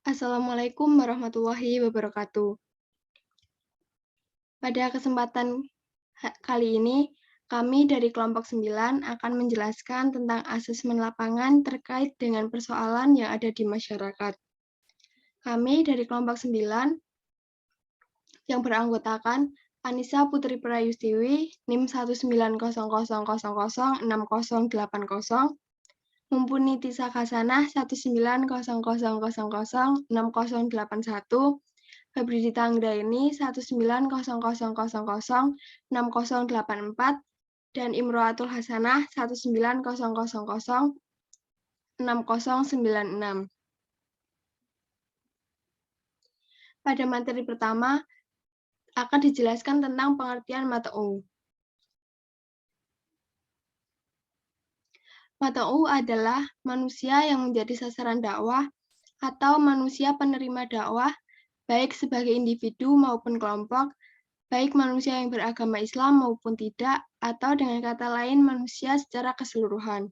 Assalamualaikum warahmatullahi wabarakatuh. Pada kesempatan kali ini, kami dari kelompok 9 akan menjelaskan tentang asesmen lapangan terkait dengan persoalan yang ada di masyarakat. Kami dari kelompok 9 yang beranggotakan Anissa Putri Prayustiwi, NIM 19000006080, Mumpuni Tisa Hasanah 19000006081, Febri Dita Anggraini 19000006084, dan Imroatul Hasanah 190006096. Pada materi pertama akan dijelaskan tentang pengertian mat'u. Mat'u adalah manusia yang menjadi sasaran dakwah atau manusia penerima dakwah, baik sebagai individu maupun kelompok, baik manusia yang beragama Islam maupun tidak, atau dengan kata lain manusia secara keseluruhan.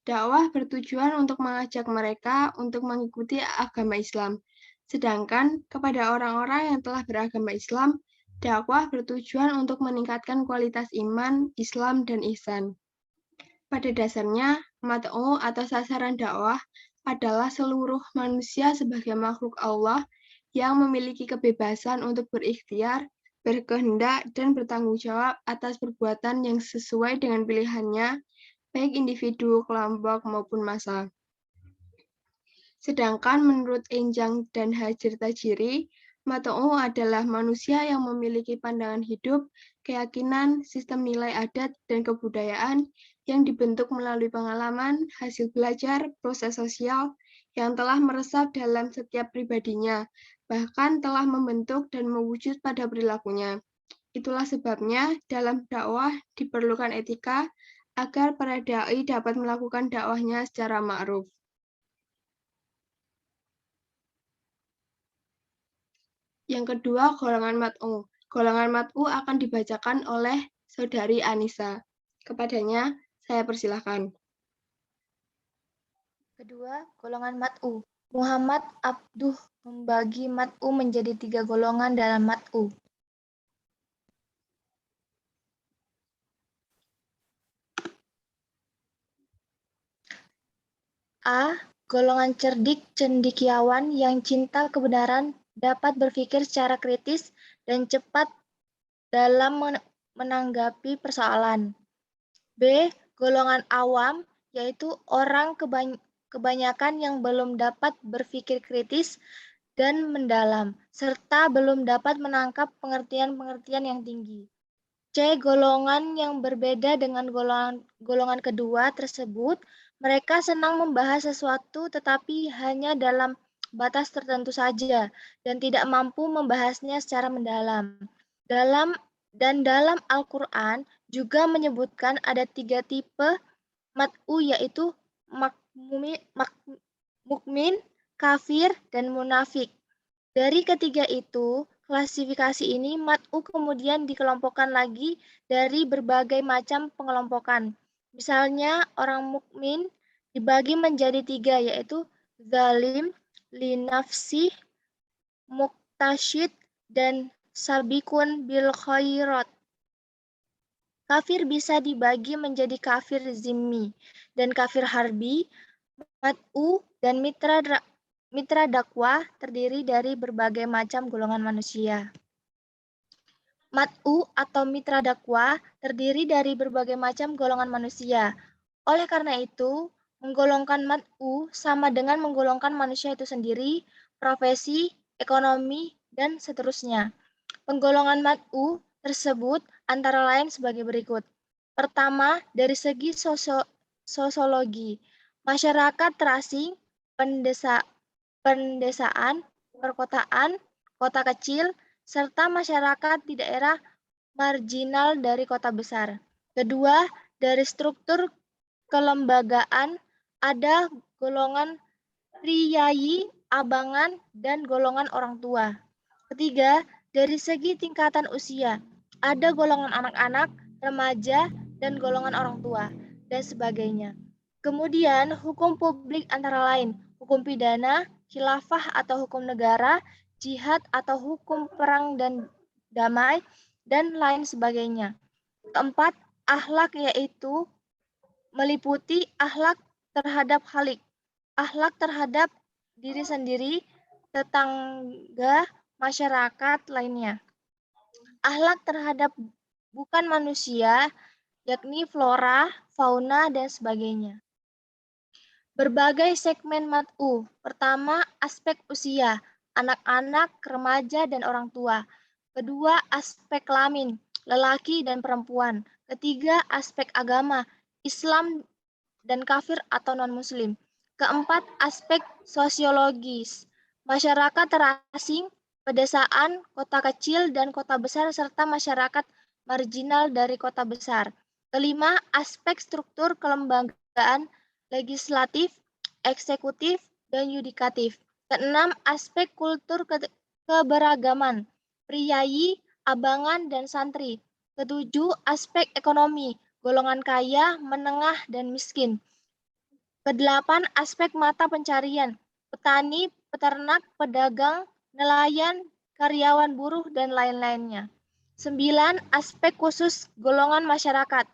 Dakwah bertujuan untuk mengajak mereka untuk mengikuti agama Islam. Sedangkan kepada orang-orang yang telah beragama Islam, dakwah bertujuan untuk meningkatkan kualitas iman, Islam, dan ihsan. Pada dasarnya, mat'u atau sasaran dakwah adalah seluruh manusia sebagai makhluk Allah yang memiliki kebebasan untuk berikhtiar, berkehendak, dan bertanggung jawab atas perbuatan yang sesuai dengan pilihannya, baik individu, kelompok, maupun massa. Sedangkan menurut Enjang dan Hajar Tajiri, mat'u adalah manusia yang memiliki pandangan hidup, keyakinan, sistem nilai adat, dan kebudayaan yang dibentuk melalui pengalaman, hasil belajar, proses sosial yang telah meresap dalam setiap pribadinya, bahkan telah membentuk dan mewujud pada perilakunya. Itulah sebabnya dalam dakwah diperlukan etika agar para dai dapat melakukan dakwahnya secara ma'ruf. Yang kedua, golongan mat'u. Golongan mat'u akan dibacakan oleh Saudari Anissa. Kepadanya, saya persilahkan. Kedua, golongan mat'u. Muhammad Abduh membagi mat'u menjadi 3 golongan dalam mat'u. A. Golongan cerdik cendekiawan yang cinta kebenaran, dapat berpikir secara kritis dan cepat dalam menanggapi persoalan. B. Golongan awam, yaitu orang kebanyakan yang belum dapat berpikir kritis dan mendalam, serta belum dapat menangkap pengertian-pengertian yang tinggi. C. Golongan yang berbeda dengan golongan kedua tersebut, mereka senang membahas sesuatu tetapi hanya dalam batas tertentu saja dan tidak mampu membahasnya secara mendalam. Dalam Al-Quran juga menyebutkan ada 3 tipe mat'u, yaitu mukmin, kafir, dan munafik. Dari ketiga itu, klasifikasi ini mat'u kemudian dikelompokkan lagi dari berbagai macam pengelompokan. Misalnya, orang mukmin dibagi menjadi 3, yaitu zalim, linafsih, muqtasyid, dan sabikun bil khairat. Kafir bisa dibagi menjadi kafir zimmi dan kafir harbi. Mat'u dan mitra dakwah terdiri dari berbagai macam golongan manusia. Mat'u atau mitra dakwah terdiri dari berbagai macam golongan manusia. Oleh karena itu, menggolongkan mat'u sama dengan menggolongkan manusia itu sendiri, profesi, ekonomi, dan seterusnya. Penggolongan mat'u tersebut antara lain sebagai berikut. Pertama, dari segi sosiologi, masyarakat terasing, pendesaan, perkotaan, kota kecil, serta masyarakat di daerah marginal dari kota besar. Kedua, dari struktur kelembagaan, ada golongan priyayi, abangan, dan golongan orang tua. Ketiga, dari segi tingkatan usia, ada golongan anak-anak, remaja, dan golongan orang tua, dan sebagainya. Kemudian, hukum publik antara lain hukum pidana, khilafah atau hukum negara, jihad atau hukum perang dan damai, dan lain sebagainya. Keempat, akhlak yaitu meliputi akhlak terhadap khalik, akhlak terhadap diri sendiri, tetangga, masyarakat lainnya. Akhlak terhadap bukan manusia, yakni flora, fauna, dan sebagainya. Berbagai segmen mat'u. Pertama, aspek usia, anak-anak, remaja, dan orang tua. Kedua, aspek kelamin, lelaki dan perempuan. Ketiga, aspek agama, Islam dan kafir atau non-muslim. Keempat, aspek sosiologis, masyarakat terasing, pedesaan, kota kecil dan kota besar, serta masyarakat marginal dari kota besar. Kelima, aspek struktur kelembagaan legislatif, eksekutif, dan yudikatif. Keenam, aspek kultur keberagaman, priyayi, abangan, dan santri. Ketujuh, aspek ekonomi, golongan kaya, menengah, dan miskin. Kedelapan, aspek mata pencarian, petani, peternak, pedagang, nelayan, karyawan buruh, dan lain-lainnya. 9, aspek khusus golongan masyarakat,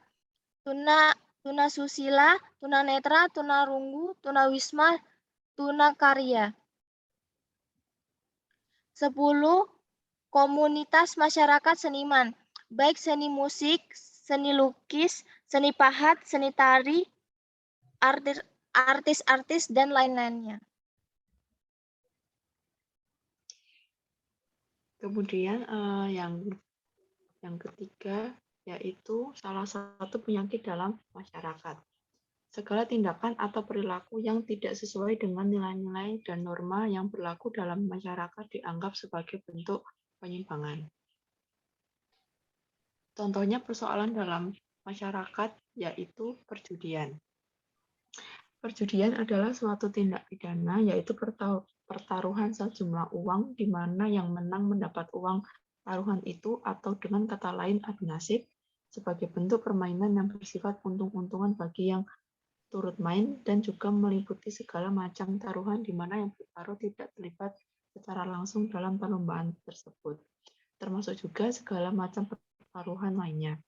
tunasusila, tunanetra, tunarunggu, tunawisma, tunakarya. 10, komunitas masyarakat seniman, baik seni musik, seni lukis, seni pahat, seni tari, artis-artis, dan lain-lainnya. Kemudian yang ketiga yaitu salah satu penyakit dalam masyarakat. Segala tindakan atau perilaku yang tidak sesuai dengan nilai-nilai dan norma yang berlaku dalam masyarakat dianggap sebagai bentuk penyimpangan. Contohnya persoalan dalam masyarakat yaitu perjudian. Perjudian adalah suatu tindak pidana yaitu pertaruhan sejumlah uang di mana yang menang mendapat uang taruhan itu atau dengan kata lain adu nasib sebagai bentuk permainan yang bersifat untung-untungan bagi yang turut main dan juga meliputi segala macam taruhan di mana yang bertaruh tidak terlibat secara langsung dalam perlombaan tersebut, termasuk juga segala macam pertaruhan lainnya.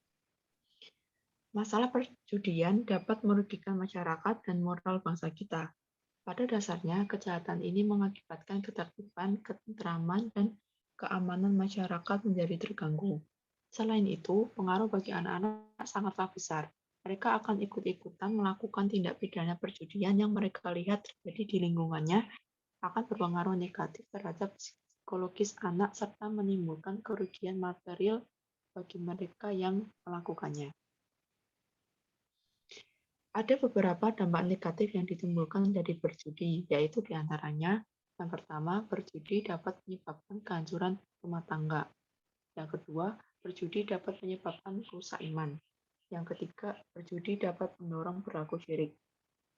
Masalah perjudian dapat merugikan masyarakat dan moral bangsa kita. Pada dasarnya, kejahatan ini mengakibatkan ketertiban, ketentraman, dan keamanan masyarakat menjadi terganggu. Selain itu, pengaruh bagi anak-anak sangatlah besar. Mereka akan ikut-ikutan melakukan tindak pidana perjudian yang mereka lihat terjadi di lingkungannya, akan berpengaruh negatif terhadap psikologis anak serta menimbulkan kerugian material bagi mereka yang melakukannya. Ada beberapa dampak negatif yang ditimbulkan dari berjudi, yaitu diantaranya yang pertama, berjudi dapat menyebabkan kehancuran rumah tangga. Yang kedua, berjudi dapat menyebabkan rusak iman. Yang ketiga, berjudi dapat mendorong perilaku syirik.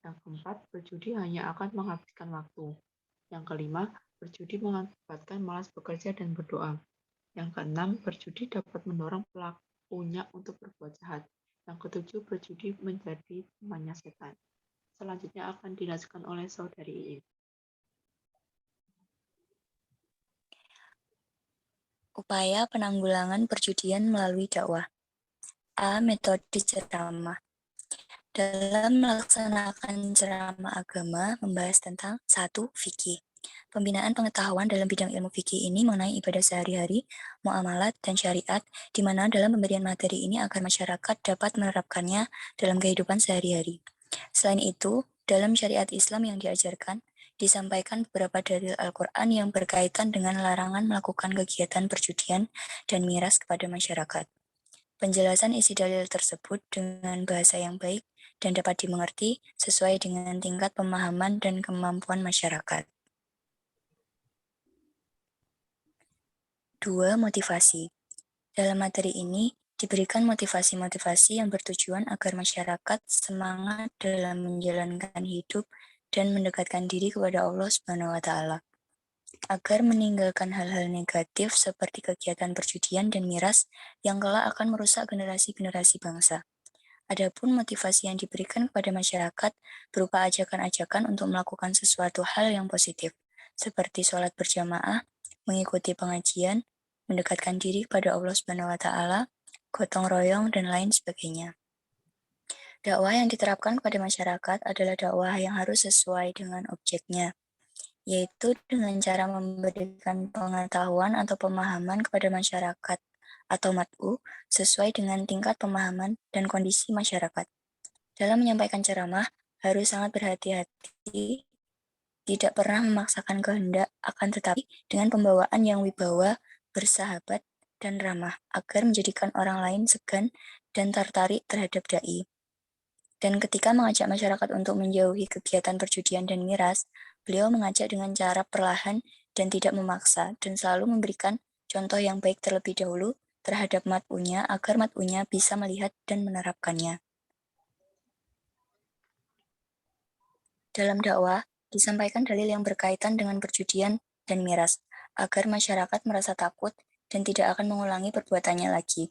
Yang keempat, berjudi hanya akan menghabiskan waktu. Yang kelima, berjudi mengakibatkan malas bekerja dan berdoa. Yang keenam, berjudi dapat mendorong pelakunya untuk berbuat jahat. Yang ketujuh, berjudi menjadi temannya setan. Selanjutnya akan dijelaskan oleh Saudari Iin. Upaya penanggulangan perjudian melalui dakwah. A. Metode ceramah. Dalam melaksanakan ceramah agama membahas tentang 1. Fikih. Pembinaan pengetahuan dalam bidang ilmu fikih ini mengenai ibadah sehari-hari, muamalat, dan syariat, di mana dalam pemberian materi ini agar masyarakat dapat menerapkannya dalam kehidupan sehari-hari. Selain itu, dalam syariat Islam yang diajarkan, disampaikan beberapa dalil Al-Quran yang berkaitan dengan larangan melakukan kegiatan perjudian dan miras kepada masyarakat. Penjelasan isi dalil tersebut dengan bahasa yang baik dan dapat dimengerti sesuai dengan tingkat pemahaman dan kemampuan masyarakat. 2. Motivasi. Dalam materi ini, diberikan motivasi-motivasi yang bertujuan agar masyarakat semangat dalam menjalankan hidup dan mendekatkan diri kepada Allah Subhanahu wa Ta'ala, agar meninggalkan hal-hal negatif seperti kegiatan perjudian dan miras yang kelak akan merusak generasi-generasi bangsa. Adapun motivasi yang diberikan kepada masyarakat berupa ajakan-ajakan untuk melakukan sesuatu hal yang positif, seperti sholat berjamaah, mengikuti pengajian, mendekatkan diri kepada Allah Subhanahu wa Ta'ala, gotong royong, dan lain sebagainya. Dakwah yang diterapkan kepada masyarakat adalah dakwah yang harus sesuai dengan objeknya, yaitu dengan cara memberikan pengetahuan atau pemahaman kepada masyarakat atau mat'u sesuai dengan tingkat pemahaman dan kondisi masyarakat. Dalam menyampaikan ceramah, harus sangat berhati-hati, tidak pernah memaksakan kehendak, akan tetapi dengan pembawaan yang wibawa, bersahabat, dan ramah, agar menjadikan orang lain segan dan tertarik terhadap dai. Dan ketika mengajak masyarakat untuk menjauhi kegiatan perjudian dan miras, beliau mengajak dengan cara perlahan dan tidak memaksa, dan selalu memberikan contoh yang baik terlebih dahulu terhadap mat'unya agar mat'unya bisa melihat dan menerapkannya. Dalam dakwah, disampaikan dalil yang berkaitan dengan perjudian dan miras, agar masyarakat merasa takut dan tidak akan mengulangi perbuatannya lagi.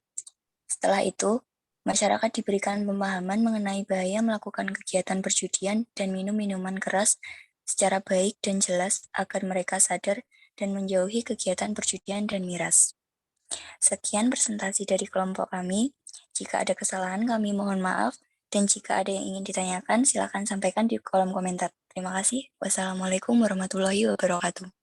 Setelah itu, masyarakat diberikan pemahaman mengenai bahaya melakukan kegiatan perjudian dan minum minuman keras secara baik dan jelas agar mereka sadar dan menjauhi kegiatan perjudian dan miras. Sekian presentasi dari kelompok kami. Jika ada kesalahan, kami mohon maaf. Dan jika ada yang ingin ditanyakan, silakan sampaikan di kolom komentar. Terima kasih. Wassalamualaikum warahmatullahi wabarakatuh.